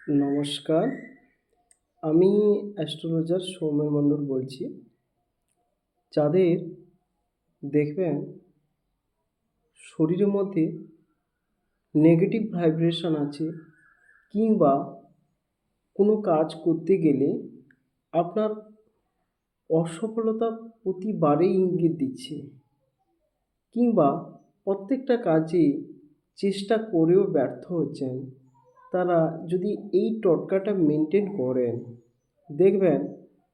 নমস্কার, আমি অ্যাস্ট্রোলজার সৌমেন মণ্ডল বলছি। যাদের দেখবেন শরীরের মধ্যে নেগেটিভ ভাইব্রেশন আছে কিংবা কোনো কাজ করতে গেলে আপনার অসফলতা প্রতিবারেই ইঙ্গিত দিচ্ছে কিংবা প্রত্যেকটা কাজে চেষ্টা করেও ব্যর্থ হচ্ছেন, তারা যদি এই টোটকাটা মেনটেন করেন দেখবেন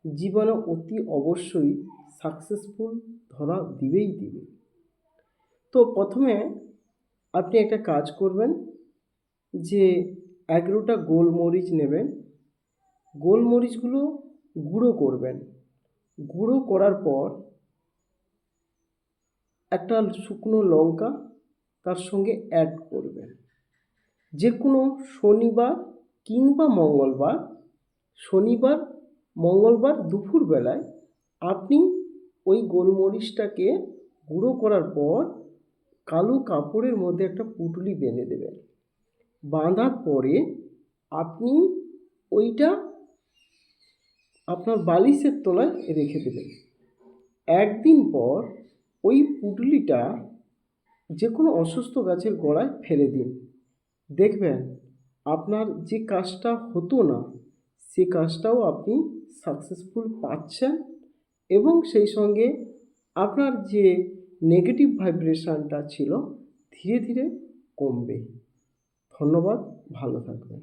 জীবনে অতি অবশ্যই সাকসেসফুল ধরা দিবেই দিবে। তো প্রথমে আপনি একটা কাজ করবেন যে 11টা গোলমরিচ নেবেন, গোলমরিচগুলো গুঁড়ো করবেন। গুঁড়ো করার পর একটা শুকনো লঙ্কা তার সঙ্গে অ্যাড করবেন। যে কোনো শনিবার কিংবা মঙ্গলবার, শনিবার মঙ্গলবার দুপুরবেলায় আপনি ওই গোলমরিচটাকে গুঁড়ো করার পর কালো কাপড়ের মধ্যে একটা পুঁটুলি বেঁধে দেবেন। বাঁধার পরে আপনি ওইটা আপনার বালিশের তলায় রেখে দেবেন। একদিন পর ওই পুঁটুলিটা যে কোনো অসুস্থ গাছের গোড়ায় ফেলে দিন। দেখবেন আপনার যে কাজটা হতো না সে কাজটাও আপনি সাকসেসফুল পাচ্ছেন এবং সেই সঙ্গে আপনার যে নেগেটিভ ভাইব্রেশনটা ছিল ধীরে ধীরে কমবে। ধন্যবাদ, ভালো থাকবেন।